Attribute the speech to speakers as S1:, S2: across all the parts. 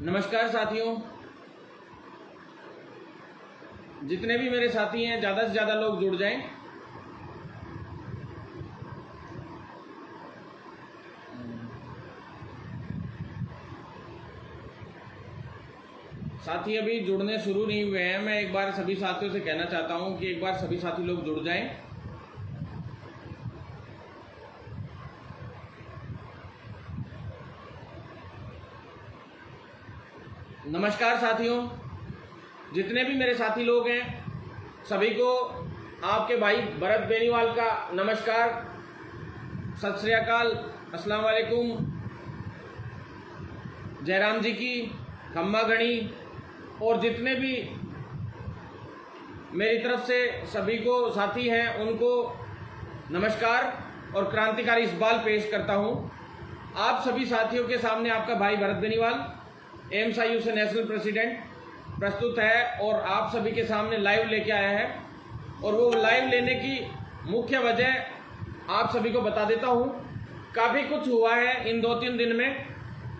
S1: नमस्कार साथियों, जितने भी मेरे साथी हैं ज़्यादा से ज़्यादा लोग जुड़ जाएं। साथी अभी जुड़ने शुरू नहीं हुए हैं। मैं एक बार सभी साथियों से कहना चाहता हूं कि एक बार सभी साथी लोग जुड़ जाएं। नमस्कार साथियों, जितने भी मेरे साथी लोग हैं सभी को आपके भाई भरत बेनीवाल का नमस्कार, सत श्री अकाल, अस्सलाम वालेकुम, जयराम जी की खम्मा गणी, और जितने भी मेरी तरफ से सभी को साथी हैं उनको नमस्कार और क्रांतिकारी इकबाल पेश करता हूं। आप सभी साथियों के सामने आपका भाई भरत बेनीवाल एएमएसआईयू से नेशनल प्रेसिडेंट प्रस्तुत है और आप सभी के सामने लाइव लेके आया है। और वो लाइव लेने की मुख्य वजह आप सभी को बता देता हूँ। काफ़ी कुछ हुआ है इन 2-3 दिन में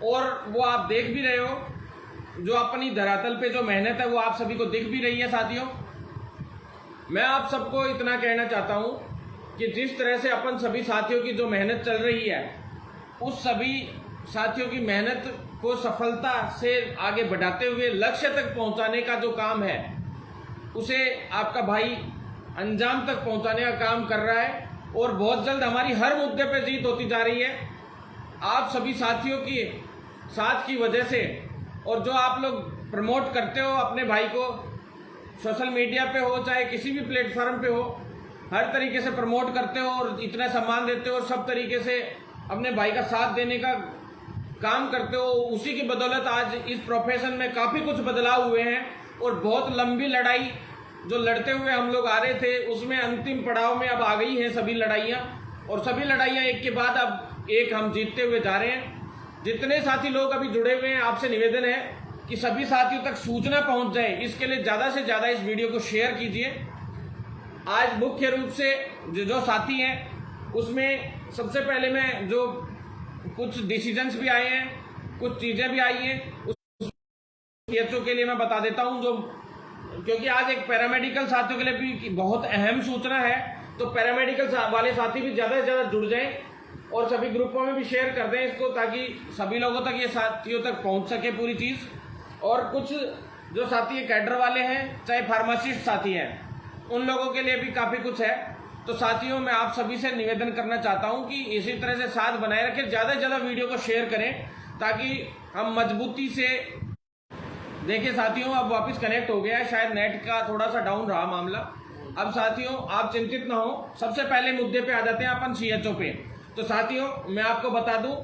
S1: और वो आप देख भी रहे हो। जो अपनी धरातल पे जो मेहनत है वो आप सभी को दिख भी रही है। साथियों, मैं आप सबको इतना कहना चाहता हूँ कि जिस तरह से अपन सभी साथियों की जो मेहनत चल रही है, उस सभी साथियों की मेहनत को सफलता से आगे बढ़ाते हुए लक्ष्य तक पहुंचाने का जो काम है, उसे आपका भाई अंजाम तक पहुंचाने का काम कर रहा है। और बहुत जल्द हमारी हर मुद्दे पे जीत होती जा रही है आप सभी साथियों की साथ की वजह से। और जो आप लोग प्रमोट करते हो अपने भाई को, सोशल मीडिया पे हो चाहे किसी भी प्लेटफॉर्म पे हो, हर तरीके से प्रमोट करते हो और इतना सम्मान देते हो और सब तरीके से अपने भाई का साथ देने का काम करते हो। उसी की बदौलत आज इस प्रोफेशन में काफ़ी कुछ बदलाव हुए हैं और बहुत लंबी लड़ाई जो लड़ते हुए हम लोग आ रहे थे, उसमें अंतिम पड़ाव में अब आ गई हैं सभी लड़ाइयाँ। और सभी लड़ाइयाँ एक के बाद अब एक हम जीतते हुए जा रहे हैं। जितने साथी लोग अभी जुड़े हुए हैं, आपसे निवेदन है कि सभी साथियों तक सूचना पहुँच जाए, इसके लिए ज़्यादा से ज़्यादा इस वीडियो को शेयर कीजिए। आज मुख्य रूप से जो साथी हैं उसमें सबसे पहले मैं जो कुछ डिसीजंस भी आए हैं, कुछ चीज़ें भी आई हैं, उस सीएचओ के लिए मैं बता देता हूं। जो क्योंकि आज एक पैरामेडिकल साथियों के लिए भी बहुत अहम सूचना है, तो पैरामेडिकल वाले साथी भी ज़्यादा से ज़्यादा जुड़ जाएं और सभी ग्रुपों में भी शेयर कर दें इसको, ताकि सभी लोगों तक ये साथियों तक पहुंच सके पूरी चीज़। और कुछ जो साथी कैडर वाले हैं, चाहे फार्मासिस्ट साथी हैं, उन लोगों के लिए भी काफ़ी कुछ है। तो साथियों, मैं आप सभी से निवेदन करना चाहता हूं कि इसी तरह से साथ बनाए रखें, ज़्यादा से ज़्यादा वीडियो को शेयर करें ताकि हम मजबूती से देखिए। साथियों, अब वापस कनेक्ट हो गया है, शायद नेट का थोड़ा सा डाउन रहा मामला। अब साथियों आप चिंतित ना हो, सबसे पहले मुद्दे पे आ जाते हैं अपन सीएचओ पे। तो साथियों, मैं आपको बता दूं,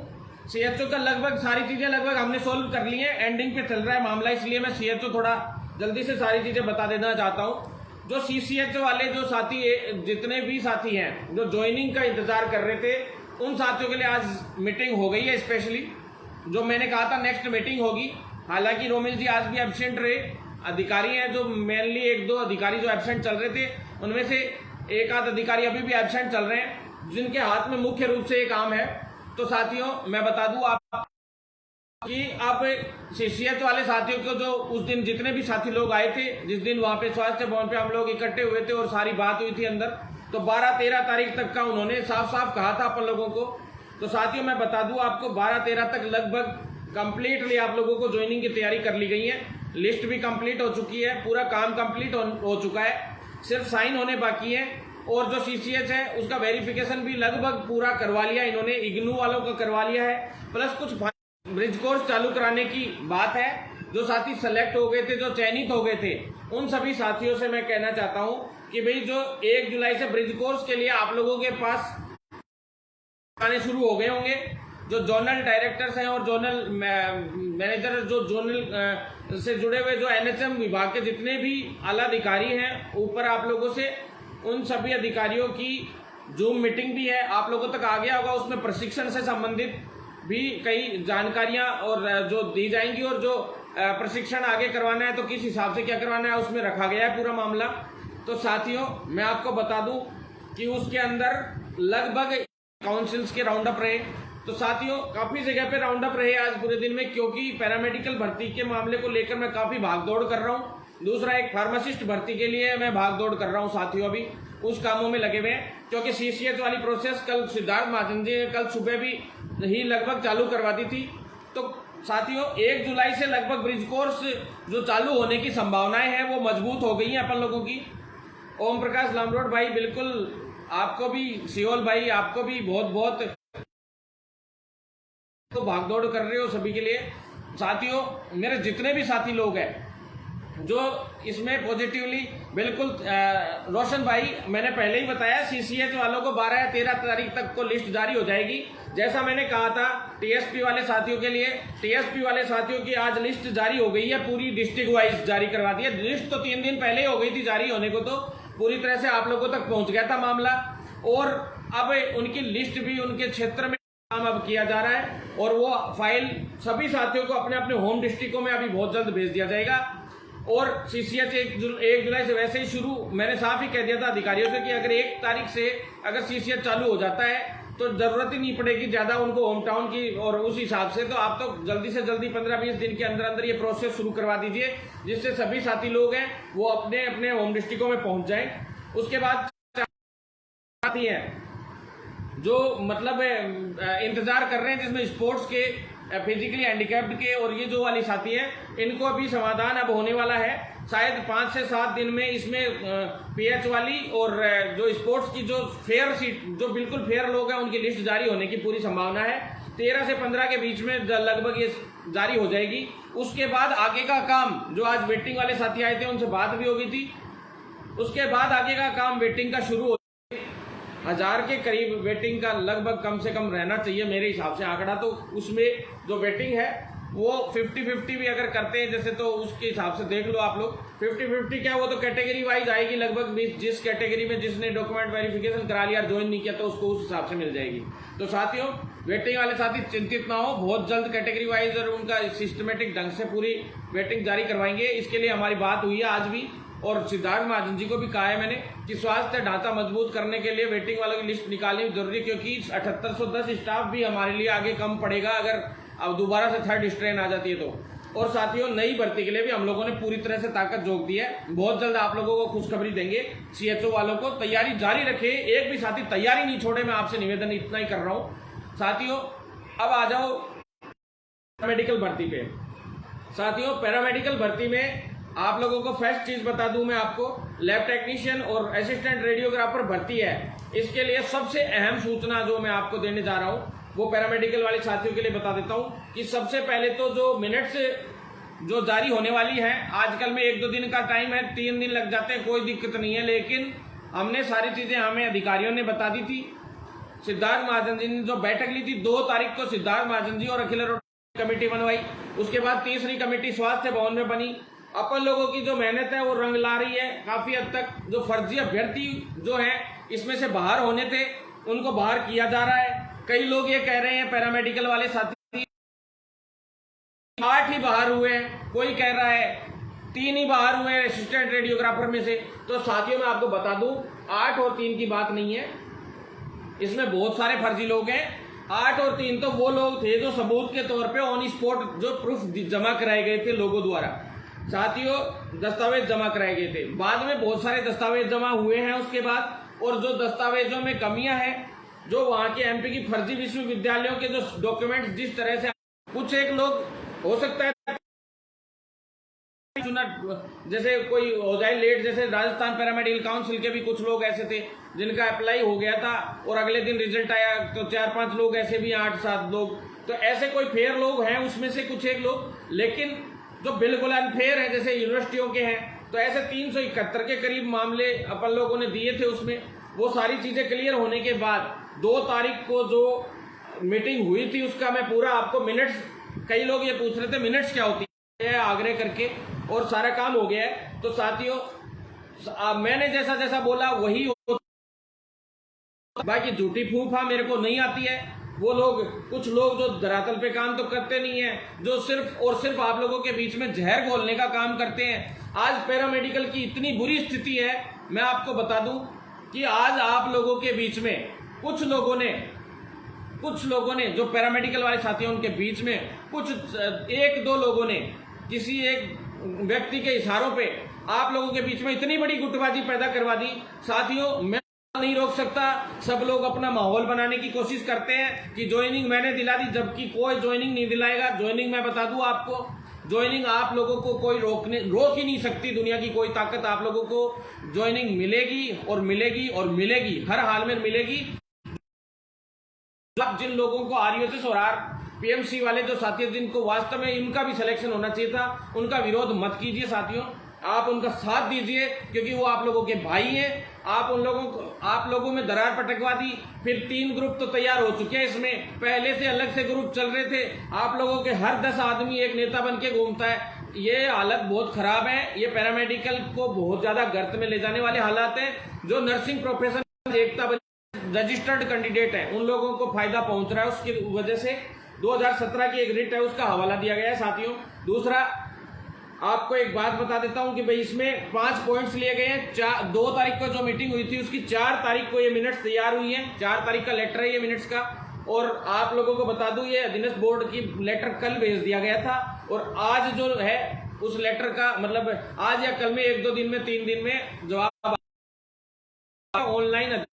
S1: सीएचओ का लगभग सारी चीज़ें लगभग हमने सोल्व कर ली हैं, एंडिंग पे चल रहा है मामला, इसलिए मैं सीएचओ थोड़ा जल्दी से सारी चीज़ें बता देना चाहता हूँ। जो सीसीएचओ वाले जो साथी जितने भी साथी हैं जो ज्वाइनिंग का इंतजार कर रहे थे, उन साथियों के लिए आज मीटिंग हो गई है। स्पेशली जो मैंने कहा था नेक्स्ट मीटिंग होगी, हालांकि रोमिल जी आज भी एब्सेंट रहे। अधिकारी हैं जो मेनली 1-2 अधिकारी जो एब्सेंट चल रहे थे, उनमें से 1-आध अधिकारी अभी भी एब्सेंट चल रहे हैं, जिनके हाथ में मुख्य रूप से ये काम है। तो साथियों, मैं बता दूं आप कि आप सीसीएच वाले साथियों को, जो उस दिन जितने भी साथी लोग आए थे, जिस दिन वहाँ पे स्वास्थ्य भवन पे हम लोग इकट्ठे हुए थे और सारी बात हुई थी अंदर, तो 12-13 तारीख तक का उन्होंने साफ साफ कहा था अपन लोगों को। तो साथियों, मैं बता दूं आपको 12-13 तक लगभग कंप्लीटली आप लोगों को ज्वाइनिंग की तैयारी कर ली गई है। लिस्ट भी कंप्लीट हो चुकी है, पूरा काम कंप्लीट हो चुका है, सिर्फ साइन होने बाकी है। और जो सीसीएच है उसका वेरिफिकेशन भी लगभग पूरा करवा लिया इन्होंने, इग्नू वालों का करवा लिया है, प्लस कुछ ब्रिज कोर्स चालू कराने की बात है। जो साथी सेलेक्ट हो गए थे, जो चयनित हो गए थे, उन सभी साथियों से मैं कहना चाहता हूं कि भाई जो 1 जुलाई से ब्रिज कोर्स के लिए आप लोगों के पास आने शुरू हो गए होंगे। जो जोनल डायरेक्टर्स हैं और जोनल मैनेजर, जो जोनल से जुड़े हुए जो एनएचएम विभाग के जितने भी आला अधिकारी हैं ऊपर आप लोगों से, उन सभी अधिकारियों की जूम मीटिंग भी है, आप लोगों तक आ गया होगा। उसमें प्रशिक्षण से संबंधित भी कई जानकारियां और जो दी जाएंगी, और जो प्रशिक्षण आगे करवाना है तो किस हिसाब से क्या करवाना है उसमें रखा गया है पूरा मामला। तो साथियों, मैं आपको बता दूं कि उसके अंदर लगभग काउंसिल्स के राउंड अप रहे, तो साथियों काफ़ी जगह पे राउंड अप रहे आज पूरे दिन में, क्योंकि पैरामेडिकल भर्ती के मामले को लेकर मैं काफ़ी भागदौड़ कर रहा हूँ। दूसरा एक फार्मासिस्ट भर्ती के लिए मैं भागदौड़ कर रहा हूँ साथियों, अभी उस कामों में लगे हुए हैं, क्योंकि CCH वाली प्रोसेस कल सिद्धार्थ महाजन जी कल सुबह भी ही लगभग चालू करवा दी थी। तो साथियों 1 जुलाई से लगभग ब्रिज कोर्स जो चालू होने की संभावनाएं हैं वो मजबूत हो गई हैं अपन लोगों की। ओम प्रकाश लामरोड भाई, बिल्कुल आपको भी, सियोल भाई आपको भी बहुत बहुत तो भागदौड़ कर रहे हो सभी के लिए। साथियों मेरे जितने भी साथी लोग हैं जो इसमें पॉजिटिवली, बिल्कुल रोशन भाई मैंने पहले ही बताया CCH वालों को 12 या 13 तारीख तक को लिस्ट जारी हो जाएगी। जैसा मैंने कहा था TSP वाले साथियों के लिए, TSP वाले साथियों की आज लिस्ट जारी हो गई है, पूरी डिस्ट्रिक्ट वाइज जारी करवा दी है। लिस्ट तो 3 दिन पहले ही हो गई थी जारी होने को, तो पूरी तरह से आप लोगों तक पहुंच गया था मामला, और अब उनकी लिस्ट भी उनके क्षेत्र में काम अब किया जा रहा है, और वो फाइल सभी साथियों को अपने अपने होम डिस्ट्रिक्टों में अभी बहुत जल्द भेज दिया जाएगा। और CCH 1 जुलाई से वैसे ही शुरू, मैंने साफ ही कह दिया था अधिकारियों से कि अगर 1 तारीख से अगर CCH चालू हो जाता है तो जरूरत ही नहीं पड़ेगी ज़्यादा उनको होम टाउन की, और उस हिसाब से तो आप तो जल्दी से जल्दी 15-20 दिन के अंदर अंदर ये प्रोसेस शुरू करवा दीजिए, जिससे सभी साथी लोग हैं वो अपने अपने होम डिस्ट्रिक्टों में पहुंच जाएं। उसके बाद साथी हैं जो मतलब इंतजार कर रहे हैं, जिसमें स्पोर्ट्स के, फिजिकली हैंडीकैप्ड के, और ये जो वाली साथी हैं इनको अभी समाधान अब होने वाला है शायद 5 से 7 दिन में। इसमें PH वाली और जो स्पोर्ट्स की जो फेयर सीट, जो बिल्कुल फेयर लोग हैं उनकी लिस्ट जारी होने की पूरी संभावना है। 13 से 15 के बीच में लगभग ये जारी हो जाएगी। उसके बाद आगे का काम, जो आज वेटिंग वाले साथी आए थे उनसे बात भी हो गई थी, उसके बाद आगे का काम वेटिंग का शुरू हो 1000 के करीब वेटिंग का लगभग कम से कम रहना चाहिए मेरे हिसाब से आंकड़ा। तो उसमें जो वेटिंग है वो 50-50 भी अगर करते हैं जैसे, तो उसके हिसाब से देख लो आप लोग। 50-50 क्या, वो तो कैटेगरी वाइज आएगी लगभग, जिस कैटेगरी में जिसने डॉक्यूमेंट वेरिफिकेशन करा लिया, ज्वाइन नहीं किया, तो उसको उस हिसाब से मिल जाएगी। तो साथियों वेटिंग वाले साथी चिंतित ना हो, बहुत जल्द कैटेगरी वाइज और उनका सिस्टमेटिक ढंग से पूरी वेटिंग जारी करवाएंगे। इसके लिए हमारी बात हुई है आज भी, और सिद्धार्थ महाजन जी को भी कहा है मैंने कि स्वास्थ्य ढांचा मजबूत करने के लिए वेटिंग वालों की लिस्ट निकालनी जरूरी है, क्योंकि 7810 स्टाफ भी हमारे लिए आगे कम पड़ेगा अगर अब दोबारा से 3rd स्ट्रेन आ जाती है तो। और साथियों नई भर्ती के लिए भी हम लोगों ने पूरी तरह से ताकत झोंक दी है, बहुत जल्द आप लोगों को खुशखबरी देंगे। CHO वालों को तैयारी जारी रखे, एक भी साथी तैयारी नहीं छोड़े, मैं आपसे निवेदन इतना ही कर रहा हूँ। साथियों अब आ जाओ पैरामेडिकल भर्ती पे। साथियों पैरामेडिकल भर्ती में आप लोगों को फर्स्ट चीज बता दूं मैं आपको, लैब टेक्नीशियन और असिस्टेंट रेडियोग्राफर भर्ती है। इसके लिए सबसे अहम सूचना जो मैं आपको देने जा रहा हूं वो पैरामेडिकल वाले साथियों के लिए बता देता हूं कि सबसे पहले तो जो मिनट्स जो जारी होने वाली है, आजकल में 1-2 दिन का टाइम है, 3 दिन लग जाते हैं, कोई दिक्कत नहीं है, लेकिन हमने सारी चीजें हमें अधिकारियों ने बता दी थी। सिद्धार्थ महाजन जी ने जो बैठक ली थी 2 तारीख को, सिद्धार्थ महाजन जी और अखिल कमेटी बनवाई, उसके बाद तीसरी कमेटी स्वास्थ्य भवन में बनी। अपन लोगों की जो मेहनत है वो रंग ला रही है काफी हद तक। जो फर्जी अभ्यर्थी जो हैं इसमें से बाहर होने थे उनको बाहर किया जा रहा है। कई लोग ये कह रहे हैं पैरामेडिकल वाले साथी 8 ही बाहर हुए हैं, कोई कह रहा है 3 ही बाहर हुए हैं असिस्टेंट रेडियोग्राफर में से। तो साथियों मैं आपको बता दूं 8 और 3 की बात नहीं है, इसमें बहुत सारे फर्जी लोग हैं। 8 और 3 तो वो लोग थे जो सबूत के तौर पे ऑन स्पॉट जो प्रूफ जमा कराए गए थे लोगों द्वारा, साथियों दस्तावेज जमा कराए गए थे। बाद में बहुत सारे दस्तावेज जमा हुए हैं उसके बाद, और जो दस्तावेजों में कमियां हैं, जो वहां के MP की फर्जी विश्वविद्यालयों के जो डॉक्यूमेंट्स जिस तरह से, कुछ एक लोग हो सकता है जैसे कोई हो जाए लेट, जैसे राजस्थान पैरामेडिकल काउंसिल के भी कुछ लोग ऐसे थे जिनका अप्लाई हो गया था और अगले दिन रिजल्ट आया, तो 4-5 लोग ऐसे भी, 8-7 लोग, तो ऐसे कोई फेयर लोग हैं उसमें से कुछ एक लोग। लेकिन जो बिल्कुल अनफेयर है जैसे यूनिवर्सिटियों के हैं, तो ऐसे 371 के करीब मामले अपन लोगों ने दिए थे उसमें। वो सारी चीजें क्लियर होने के बाद 2 तारीख को जो मीटिंग हुई थी उसका मैं पूरा आपको मिनट्स, कई लोग ये पूछ रहे थे मिनट्स क्या होती है आग्रह करके, और सारा काम हो गया है। तो साथियों मैंने जैसा जैसा बोला वही हो, बाकी झूठी फूफा मेरे को नहीं आती है। वो लोग, कुछ लोग जो धरातल पे काम तो करते नहीं है, जो सिर्फ और सिर्फ आप लोगों के बीच में जहर घोलने का काम करते हैं। आज पैरामेडिकल की इतनी बुरी स्थिति है, मैं आपको बता दूं कि आज आप लोगों के बीच में कुछ लोगों ने कुछ लोगों ने, जो पैरामेडिकल वाले साथी हैं उनके बीच में कुछ एक दो लोगों ने किसी एक व्यक्ति के इशारों पे आप लोगों के बीच में इतनी बड़ी गुटबाजी पैदा करवा दी। साथियों, मैं नहीं रोक सकता, सब लोग अपना माहौल बनाने की कोशिश करते हैं कि ज्वाइनिंग मैंने दिला दी, जबकि कोई ज्वाइनिंग नहीं दिलाएगा। ज्वाइनिंग मैं बता दूं आपको, ज्वाइनिंग आप लोगों को कोई रोक ही नहीं सकती। दुनिया की कोई ताकत आप लोगों को ज्वाइनिंग मिलेगी और मिलेगी और मिलेगी, हर हाल में मिलेगी। जिन लोगों को आरयूएसएस और पीएमसी वाले जो साथी, जिनको वास्तव में इनका भी सिलेक्शन होना चाहिए था, उनका विरोध मत कीजिए साथियों, आप उनका साथ दीजिए, क्योंकि वो आप लोगों के भाई हैं। आप लोगों में दरार पटकवा दी। फिर 3 ग्रुप तो तैयार हो चुके हैं, इसमें पहले से अलग से ग्रुप चल रहे थे। आप लोगों के हर 10 आदमी एक नेता बन के घूमता है। ये हालत बहुत खराब है। ये पैरामेडिकल को बहुत ज्यादा गर्त में ले जाने वाले हालात हैं। जो नर्सिंग प्रोफेशन एकता रजिस्टर्ड कैंडिडेट है, उन लोगों को फायदा पहुंच रहा है। उसकी वजह से 2017 की एक रिट है, उसका हवाला दिया गया है साथियों। दूसरा, आपको एक बात बता देता हूं कि भाई इसमें 5 पॉइंट्स लिए गए हैं। 2 तारीख को जो मीटिंग हुई थी, उसकी 4 तारीख को ये मिनट्स तैयार हुई है। 4 तारीख का लेटर है ये मिनट्स का। और आप लोगों को बता दूं, ये अधीनस्थ बोर्ड की लेटर कल भेज दिया गया था, और आज जो है उस लेटर का मतलब आज या कल में 1-2 दिन में 3 दिन में जवाब ऑनलाइन।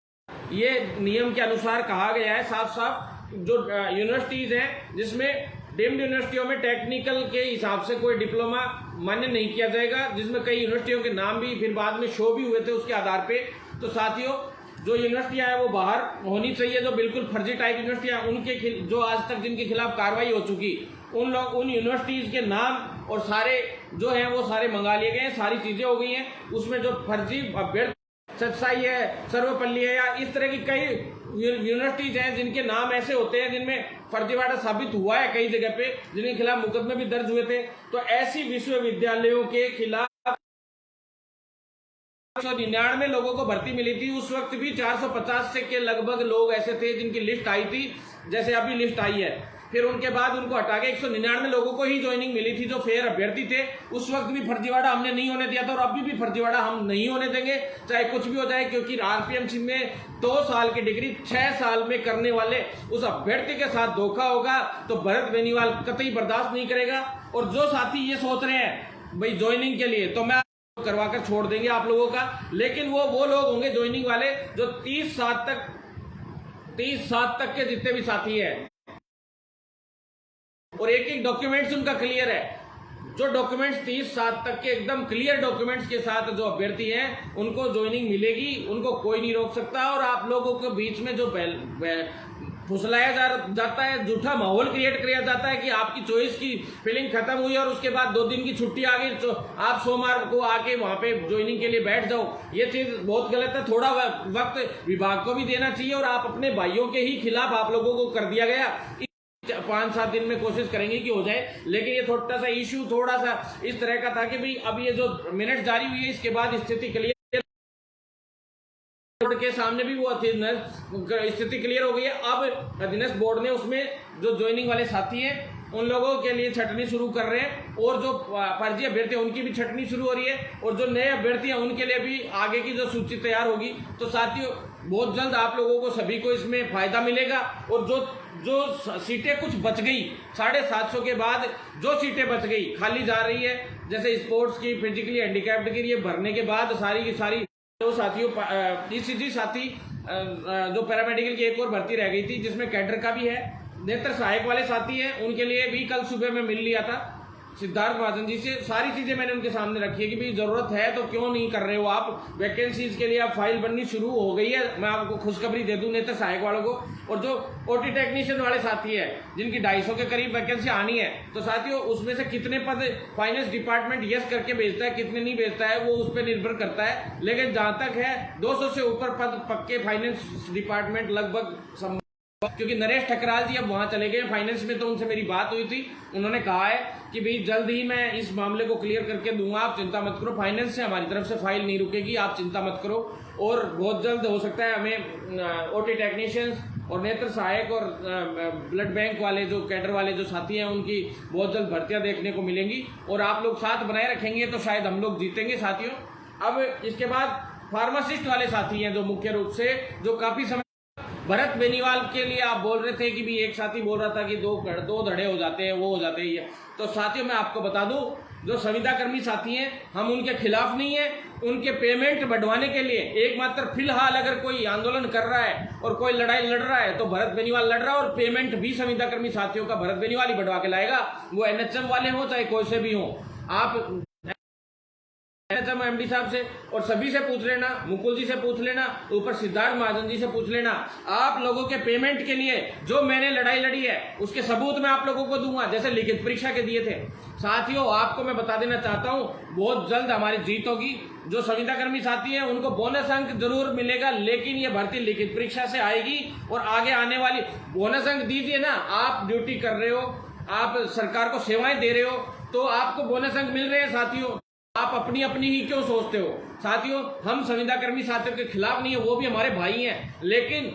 S1: ये नियम के अनुसार कहा गया है साफ साफ। जो यूनिवर्सिटीज हैं, जिसमें डीम्ड यूनिवर्सिटियों में टेक्निकल के हिसाब से कोई डिप्लोमा मान्य नहीं किया जाएगा, जिसमें कई यूनिवर्सिटियों के नाम भी फिर बाद में शो भी हुए थे उसके आधार पे। तो साथियों, जो यूनिवर्सिटियां हैं वो बाहर होनी चाहिए, जो बिल्कुल फर्जी टाइप यूनिवर्सिटियां, उनके जो आज तक जिनके खिलाफ कार्रवाई हो चुकी, उन यूनिवर्सिटीज के नाम और सारे जो है वो सारे मंगा लिए गए, सारी चीजें हो गई हैं। उसमें जो फर्जी अभ्यर्थी सच्चाई है, सर्वपल्ली है, या इस तरह की कई यूनिवर्सिटीज हैं जिनके नाम ऐसे होते हैं जिनमें फर्जीवाड़ा साबित हुआ है कई जगह पे, जिनके खिलाफ मुकदमे भी दर्ज हुए थे। तो ऐसी विश्वविद्यालयों के खिलाफ 199 लोगों को भर्ती मिली थी। उस वक्त भी 450 से के लगभग लोग ऐसे थे जिनकी लिस्ट आई थी, जैसे अभी लिस्ट आई है। फिर उनके बाद उनको हटा के 199 लोगों को ही ज्वाइनिंग मिली थी जो फेयर अभ्यर्थी थे। उस वक्त भी फर्जीवाड़ा हमने नहीं होने दिया था, और अभी भी फर्जीवाड़ा हम नहीं होने देंगे, चाहे कुछ भी हो जाए। क्योंकि आरपीएमसी में 2 साल की डिग्री 6 साल में करने वाले उस अभ्यर्थी के साथ धोखा होगा तो भरत बेनीवाल कतई बर्दाश्त नहीं करेगा। और जो साथी ये सोच रहे हैं भाई ज्वाइनिंग के लिए, तो मैं करवा कर छोड़ देंगे आप लोगों का, लेकिन वो लोग होंगे ज्वाइनिंग वाले जो 30 साल तक के जितने भी साथी हैं, और एक डॉक्यूमेंट्स उनका क्लियर है। जो डॉक्यूमेंट्स 30 साल तक के एकदम क्लियर डॉक्यूमेंट्स के साथ जो अभ्यर्थी हैं, उनको ज्वाइनिंग मिलेगी, उनको कोई नहीं रोक सकता। और आप लोगों के बीच में जो फुसलाया जाता है, झूठा माहौल क्रिएट किया जाता है कि आपकी चॉइस की फीलिंग खत्म हुई और उसके बाद 2 दिन की छुट्टी आ गई, तो आप सोमवार को आके वहां पे ज्वाइनिंग के लिए बैठ जाओ। ये चीज बहुत गलत है। थोड़ा वक्त विभाग को भी देना चाहिए, और आप अपने भाइयों के ही खिलाफ आप लोगों को कर दिया गया। 5-7 दिन में कोशिश करेंगे कि हो जाए, लेकिन ये थोड़ा सा इश्यू थोड़ा सा इस तरह का था कि भाई अब ये जो मिनट जारी हुई है, इसके बाद स्थिति क्लियर के सामने भी वो स्थिति क्लियर हो गई है। अब अधीनस्थ बोर्ड ने उसमें जो ज्वाइनिंग वाले साथी हैं उन लोगों के लिए छटनी शुरू कर रहे हैं, और जो फर्जी अभ्यर्थी हैं उनकी भी छटनी शुरू हो रही है, और जो नए अभ्यर्थी हैं उनके लिए भी आगे की जो सूची तैयार होगी। तो साथियों, बहुत जल्द आप लोगों को सभी को इसमें फायदा मिलेगा। और जो सीटें कुछ बच गई, 750 के बाद जो सीटें बच गई खाली जा रही है, जैसे स्पोर्ट्स की, फिजिकली हैंडीकैप्ड की, ये भरने के बाद सारी की सारी तो साथियों ईसीजी साथी जो पैरामेडिकल की एक और भर्ती रह गई थी, जिसमें कैडर का भी है, नेत्र सहायक वाले साथी हैं, उनके लिए भी कल सुबह में मिल लिया था सिद्धार्थ महाजन जी से। सारी चीजें मैंने उनके सामने रखी है कि भाई जरूरत है तो क्यों नहीं कर रहे हो आप, वैकेंसीज के लिए आप फाइल बननी शुरू हो गई है। मैं आपको खुशखबरी दे दूं नेत्र सहायक वालों को। और जो ओटी टेक्नीशियन वाले साथी है जिनकी 250 के करीब वैकेंसी आनी है, तो साथियों उसमें से कितने पद फाइनेंस डिपार्टमेंट यस करके भेजता है, कितने नहीं भेजता है, वो उस पर निर्भर करता है। लेकिन जहां तक है 200 से ऊपर पद पक्के फाइनेंस डिपार्टमेंट लगभग, क्योंकि नरेश ठकराल जी अब वहां चले गए फाइनेंस में, तो उनसे मेरी बात हुई थी। उन्होंने कहा है कि भाई जल्द ही मैं इस मामले को क्लियर करके दूंगा, आप चिंता मत करो, फाइनेंस से हमारी तरफ से फाइल नहीं रुकेगी, आप चिंता मत करो। और बहुत जल्द हो सकता है हमें ओटी टेक्नीशियंस और नेत्र सहायक और ब्लड बैंक वाले जो कैडर वाले जो साथी हैं उनकी बहुत जल्द भर्तियां देखने को मिलेंगी, और आप लोग साथ बनाए रखेंगे तो शायद हम लोग जीतेंगे साथियों। अब इसके बाद फार्मासिस्ट वाले साथी हैं जो मुख्य रूप से जो काफी समय भरत बेनीवाल के लिए आप बोल रहे थे कि भी एक साथी बोल रहा था कि दो धड़े हो जाते हैं, वो हो जाते हैं ये। तो साथियों मैं आपको बता दूं, जो संविदा कर्मी साथी हैं हम उनके खिलाफ नहीं है। उनके पेमेंट बढ़वाने के लिए एकमात्र फिलहाल अगर कोई आंदोलन कर रहा है और कोई लड़ाई लड़ रहा है तो भरत बेनीवाल लड़ रहा है, और पेमेंट भी संविदा कर्मी साथियों का भरत बेनीवाल ही बढ़वा के लाएगा। वो एनएचएम वाले हों चाहे कोई से भी हों। आप एनएचएम एमडी साहब से और सभी से पूछ लेना, मुकुल जी से पूछ लेना, ऊपर सिद्धार्थ महाजन जी से पूछ लेना। आप लोगों के पेमेंट के लिए जो मैंने लड़ाई लड़ी है उसके सबूत मैं आप लोगों को दूंगा, जैसे लिखित परीक्षा के दिए थे। साथियों आपको मैं बता देना चाहता हूं, बहुत जल्द हमारी जीत होगी। जो संविदा कर्मी साथी हैं उनको बोनस अंक जरूर मिलेगा, लेकिन ये भर्ती लिखित परीक्षा से आएगी और आगे आने वाली बोनस अंक दीजिए ना। आप ड्यूटी कर रहे हो, आप सरकार को सेवाएं दे रहे हो, तो आपको बोनस अंक मिल रहे हैं साथियों। आप अपनी अपनी ही क्यों सोचते हो? साथियों हम संविदा कर्मी साथियों के खिलाफ नहीं है, वो भी हमारे भाई हैं, लेकिन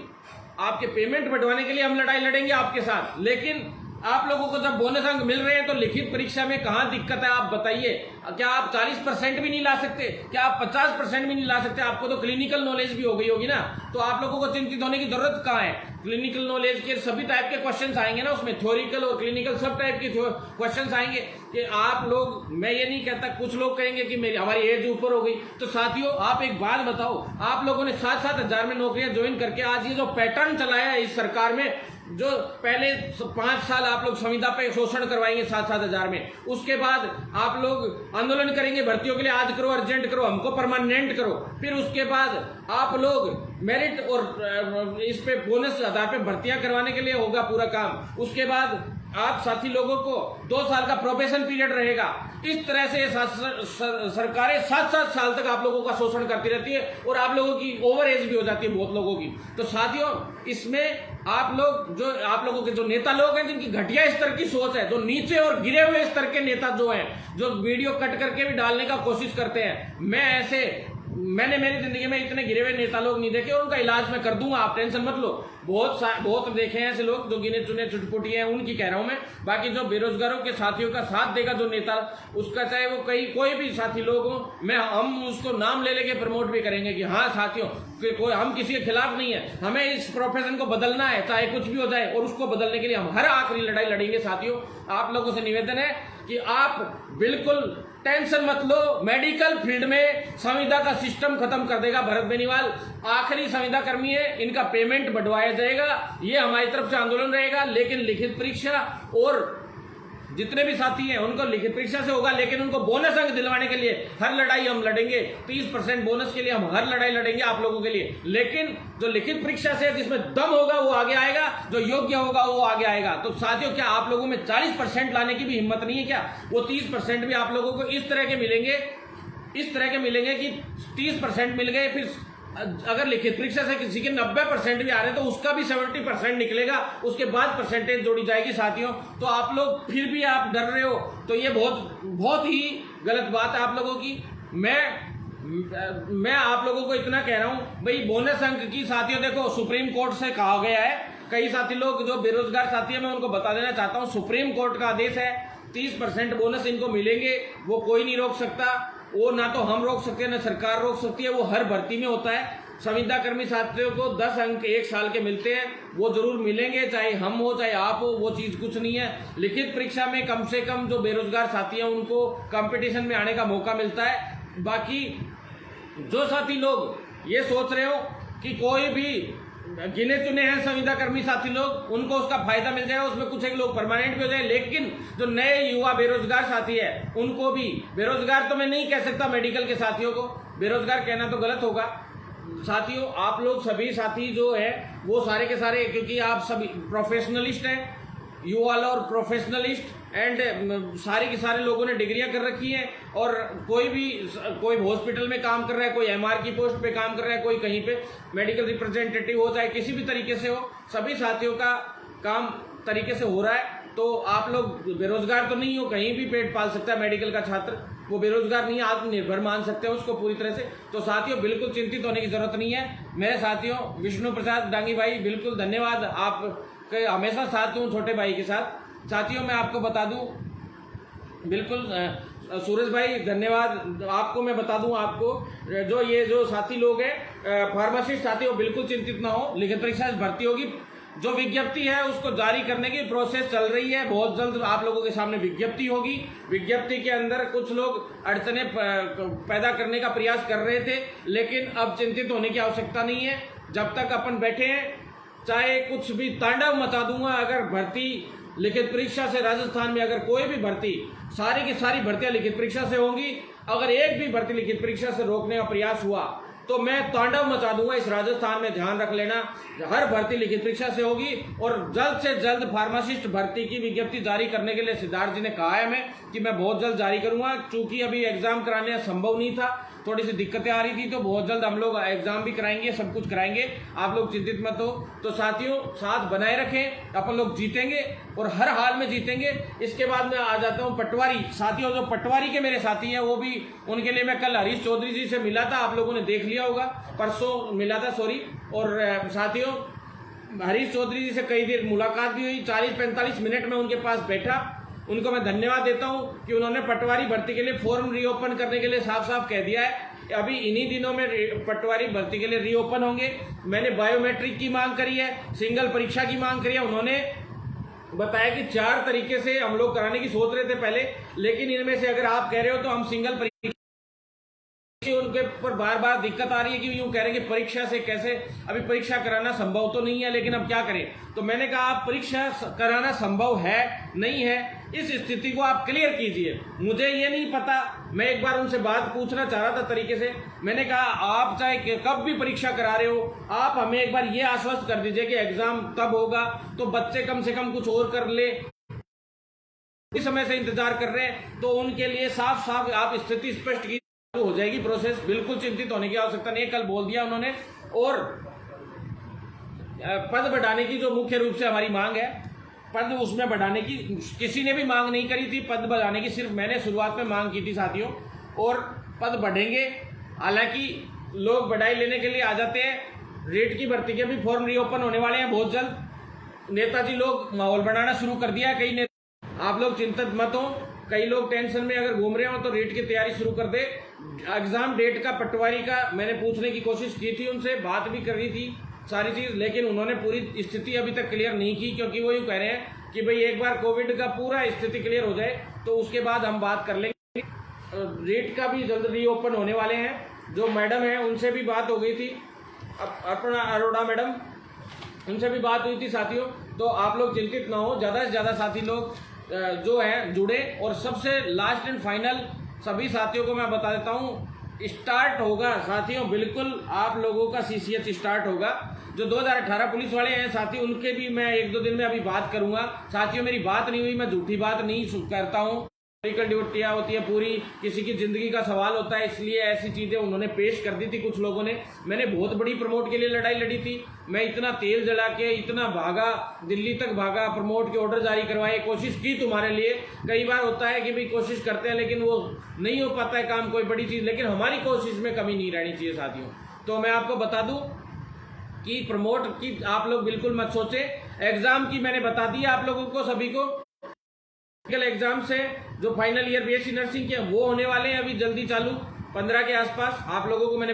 S1: आपके पेमेंट बढ़वाने के लिए हम लड़ाई लड़ेंगे आपके साथ। लेकिन आप लोगों को जब बोनस अंक मिल रहे हैं तो लिखित परीक्षा में कहाँ दिक्कत है आप बताइए? क्या आप 40% भी नहीं ला सकते? क्या आप 50% भी नहीं ला सकते? आपको तो क्लिनिकल नॉलेज भी हो गई होगी ना, तो आप लोगों को चिंतित होने की जरूरत कहाँ है? क्लिनिकल नॉलेज के सभी टाइप के क्वेश्चंस आएंगे ना, उसमें थ्योरिकल और क्लिनिकल सब टाइप के क्वेश्चंस आएंगे। कि आप लोग, मैं ये नहीं कहता, कुछ लोग कहेंगे कि मेरी हमारी एज ऊपर हो गई। तो साथियों आप एक बात बताओ, आप लोगों ने 7-7 हजार में नौकरियां ज्वाइन करके आज ये जो पैटर्न चलाया है इस सरकार में, जो पहले 5 साल आप लोग संविदा पे शोषण करवाएंगे 7-7 हजार में, उसके बाद आप लोग आंदोलन करेंगे भर्तियों के लिए, आज करो, अर्जेंट करो, हमको परमानेंट करो, फिर उसके बाद आप लोग मेरिट और इस पे बोनस आधार पे भर्तियां करवाने के लिए होगा पूरा काम। उसके बाद आप साथी लोगों को 2 साल का प्रोबेशन पीरियड रहेगा। इस तरह से सरकारें 7-7 साल तक आप लोगों का शोषण करती रहती है और आप लोगों की ओवर एज भी हो जाती है बहुत लोगों की। तो साथियों इसमें आप लोगों के जो नेता लोग हैं जिनकी घटिया स्तर की सोच है, जो नीचे और गिरे हुए स्तर के नेता जो हैं, जो वीडियो कट करके भी डालने का कोशिश करते हैं, मैंने मेरी जिंदगी में इतने गिरे हुए नेता लोग नहीं देखे और उनका इलाज मैं कर दूंगा, आप टेंशन मत लो। बहुत देखे हैं ऐसे लोग जो गिने चुने चुटपुटी हैं, उनकी कह रहा हूं मैं। बाकी जो बेरोजगारों के साथियों का साथ देगा जो नेता, उसका चाहे वो कोई भी साथी लोग हो, हम उसको नाम ले लेके प्रमोट भी करेंगे कि हाँ साथियों कोई, हम किसी के खिलाफ नहीं है, हमें इस प्रोफेशन को बदलना है चाहे कुछ भी हो जाए, और उसको बदलने के लिए हम हर आखिरी लड़ाई लड़ेंगे। साथियों आप लोगों से निवेदन है कि आप बिल्कुल टेंशन मत लो, मेडिकल फील्ड में संविदा का सिस्टम खत्म कर देगा भरत बेनीवाल। आखिरी संविदा कर्मी है, इनका पेमेंट बढ़वाया जाएगा, ये हमारी तरफ से आंदोलन रहेगा। लेकिन लिखित परीक्षा और जितने भी साथी हैं उनको लिखित परीक्षा से होगा, लेकिन उनको बोनस अंक दिलवाने के लिए हर लड़ाई हम लड़ेंगे। 30% बोनस के लिए हम हर लड़ाई लड़ेंगे आप लोगों के लिए। लेकिन जो लिखित परीक्षा से जिसमें दम होगा वो आगे आएगा, जो योग्य होगा वो आगे आएगा। तो साथियों क्या आप लोगों में 40% लाने की भी हिम्मत नहीं है क्या? वो 30% भी आप लोगों को इस तरह के मिलेंगे कि 30% मिल गए, फिर अगर लिखित परीक्षा से किसी के 90% भी आ रहे हैं तो उसका भी 70% निकलेगा, उसके बाद परसेंटेज जोड़ी जाएगी साथियों। तो आप लोग फिर भी आप डर रहे हो, तो ये बहुत ही गलत बात है आप लोगों की। मैं आप लोगों को इतना कह रहा हूं भाई, बोनस अंक की साथियों देखो सुप्रीम कोर्ट से कहा गया है, कई साथी लोग जो बेरोजगार साथी है मैं उनको बता देना चाहता हूं, सुप्रीम कोर्ट का आदेश है 30% बोनस इनको मिलेंगे, वो कोई नहीं रोक सकता। वो ना तो हम रोक सकते हैं ना सरकार रोक सकती है, वो हर भर्ती में होता है। संविदा कर्मी साथियों को 10 अंक 1 साल के मिलते हैं, वो जरूर मिलेंगे, चाहे हम हो चाहे आप हो, वो चीज कुछ नहीं है। लिखित परीक्षा में कम से कम जो बेरोजगार साथी हैं उनको कंपटीशन में आने का मौका मिलता है। बाकी जो साथी लोग ये सोच रहे हो कि कोई भी गिने चुने हैं संविदा कर्मी साथी लोग, उनको उसका फायदा मिल जाएगा, उसमें कुछ एक लोग परमानेंट भी हो जाए, लेकिन जो नए युवा बेरोजगार साथी है उनको भी, बेरोजगार तो मैं नहीं कह सकता मेडिकल के साथियों को, बेरोजगार कहना तो गलत होगा। साथियों आप लोग सभी साथी जो है वो सारे के सारे, क्योंकि आप सभी प्रोफेशनलिस्ट हैं, यू ऑल और प्रोफेशनलिस्ट एंड सारे के सारे लोगों ने डिग्रियां कर रखी हैं, और कोई हॉस्पिटल में काम कर रहा है, कोई एमआर की पोस्ट पे काम कर रहा है, कोई कहीं पे मेडिकल रिप्रेजेंटेटिव हो, चाहे किसी भी तरीके से हो, सभी साथियों का काम तरीके से हो रहा है। तो आप लोग बेरोजगार तो नहीं हो, कहीं भी पेट पाल सकता है मेडिकल का छात्र, वो बेरोजगार नहीं है, आत्मनिर्भर मान सकते हैं उसको पूरी तरह से। तो साथियों बिल्कुल चिंतित होने की जरूरत नहीं है। मेरे साथियों विष्णु प्रसाद डांगी भाई बिल्कुल धन्यवाद, आप हमेशा साथ हूँ छोटे भाई के साथ। साथियों मैं आपको बता दूं, बिल्कुल सूरज भाई धन्यवाद आपको। मैं बता दूं आपको, जो साथी लोग हैं फार्मासिस्ट साथी, वो बिल्कुल चिंतित ना हो, लिखित परीक्षा से भर्ती होगी। जो विज्ञप्ति है उसको जारी करने की प्रोसेस चल रही है, बहुत जल्द आप लोगों के सामने विज्ञप्ति होगी। विज्ञप्ति के अंदर कुछ लोग अड़चने पैदा करने का प्रयास कर रहे थे, लेकिन अब चिंतित होने की आवश्यकता नहीं है। जब तक अपन बैठे हैं, चाहे कुछ भी तांडव मचा दूंगा, अगर भर्ती लिखित परीक्षा से राजस्थान में अगर कोई भी भर्ती, सारी की सारी भर्तियां लिखित परीक्षा से होंगी। अगर एक भी भर्ती लिखित परीक्षा से रोकने का प्रयास हुआ तो मैं तांडव मचा दूंगा इस राजस्थान में। ध्यान रख लेना, हर भर्ती लिखित परीक्षा से होगी और जल्द से जल्द फार्मासिस्ट भर्ती की विज्ञप्ति जारी करने के लिए सिद्धार्थ जी ने कहा है मैं कि मैं बहुत जल्द जारी करूंगा। चूंकि अभी एग्जाम कराने संभव नहीं था, थोड़ी सी दिक्कतें आ रही थी, तो बहुत जल्द हम लोग एग्जाम भी कराएंगे, सब कुछ कराएंगे। आप लोग चिंतित मत हो। तो साथियों, साथ बनाए रखें, अपन लोग जीतेंगे और हर हाल में जीतेंगे। इसके बाद मैं आ जाता हूं पटवारी साथियों। जो पटवारी के मेरे साथी हैं, वो भी, उनके लिए मैं कल हरीश चौधरी जी से मिला था, आप लोगों ने देख लिया होगा, परसों मिला था सॉरी। और साथियों, हरीश चौधरी जी से कई देर मुलाकात भी हुई, 40-45 मिनट में उनके पास बैठा। उनको मैं धन्यवाद देता हूं कि उन्होंने पटवारी भर्ती के लिए फॉर्म रीओपन करने के लिए साफ साफ कह दिया है। अभी इन्हीं दिनों में पटवारी भर्ती के लिए रीओपन होंगे। मैंने बायोमेट्रिक की मांग करी है, सिंगल परीक्षा की मांग करी है। उन्होंने बताया कि 4 तरीके से हम लोग कराने की सोच रहे थे पहले, लेकिन इनमें से अगर आप कह रहे हो तो हम सिंगल परीक्षा, उनके ऊपर बार बार दिक्कत आ रही है कि यूं कह रहे हैं कि परीक्षा से कैसे, अभी परीक्षा कराना संभव तो नहीं है, लेकिन अब क्या करें। तो मैंने कहा आप परीक्षा कराना संभव है नहीं है, इस स्थिति को आप क्लियर कीजिए। मुझे ये नहीं पता, मैं एक बार उनसे बात पूछना चाह रहा था तरीके से। मैंने कहा आप चाहे कब भी परीक्षा करा रहे हो, आप हमें एक बार ये आश्वस्त कर दीजिए कि एग्जाम तब होगा, तो बच्चे कम से कम कुछ और कर ले, इस समय से इंतजार कर रहे हैं, तो उनके लिए साफ साफ आप स्थिति स्पष्ट की हो जाएगी प्रोसेस। बिल्कुल चिंतित होने की आवश्यकता नहीं, कल बोल दिया उन्होंने। और पद बढ़ाने की जो मुख्य रूप से हमारी मांग है, पद उसमें बढ़ाने की किसी ने भी मांग नहीं करी थी। पद बढ़ाने की सिर्फ मैंने शुरुआत में मांग की थी साथियों, और पद बढ़ेंगे। हालांकि लोग बढ़ाई लेने के लिए आ जाते हैं। रेट की भर्ती के भी फॉर्म रीओपन होने वाले हैं बहुत जल्द। नेताजी लोग माहौल बनाना शुरू कर दिया है, कई आप लोग चिंतित मत हो। कई लोग टेंशन में अगर घूम रहे हो तो रेट की तैयारी शुरू कर दे। एग्जाम डेट का पटवारी का मैंने पूछने की कोशिश की थी, उनसे बात भी कर रही थी सारी चीज, लेकिन उन्होंने पूरी स्थिति अभी तक क्लियर नहीं की, क्योंकि वो यूँ कह रहे हैं कि भाई एक बार कोविड का पूरा स्थिति क्लियर हो जाए तो उसके बाद हम बात कर लेंगे। रेट का भी जल्द रीओपन होने वाले हैं। जो मैडम है उनसे भी बात हो गई थी, अर्पणा अरोड़ा मैडम, उनसे भी बात हुई थी साथियों। तो आप लोग चिंतित ना हो, ज़्यादा से ज़्यादा साथी लोग जो है जुड़े। और सबसे लास्ट एंड फाइनल सभी साथियों को मैं बता देता हूँ, स्टार्ट होगा साथियों, बिल्कुल आप लोगों का CCH स्टार्ट होगा। जो 2018 पुलिस वाले हैं साथी, उनके भी मैं 1-2 दिन में अभी बात करूंगा। साथियों, मेरी बात नहीं हुई, मैं झूठी बात नहीं करता हूँ। मेडिकल ड्यूटियाँ होती है पूरी, किसी की जिंदगी का सवाल होता है, इसलिए ऐसी चीज़ें उन्होंने पेश कर दी थी कुछ लोगों ने। मैंने बहुत बड़ी प्रमोट के लिए लड़ाई लड़ी थी। मैं इतना तेल जला के इतना भागा, दिल्ली तक भागा, प्रमोट के ऑर्डर जारी करवाए, कोशिश की तुम्हारे लिए। कई बार होता है कि भाई कोशिश करते हैं लेकिन वो नहीं हो पाता है काम, कोई बड़ी चीज़, लेकिन हमारी कोशिश में कमी नहीं रहनी चाहिए साथियों। तो मैं आपको बता दूँ कि प्रमोट की आप लोग बिल्कुल मत सोचे। एग्जाम की मैंने बता दिया आप लोगों को, सभी को। एग्जाम से जो फाइनल ईयर BSc नर्सिंग के वो होने वाले हैं अभी जल्दी चालू, 15 के आसपास। आप लोगों को मैंने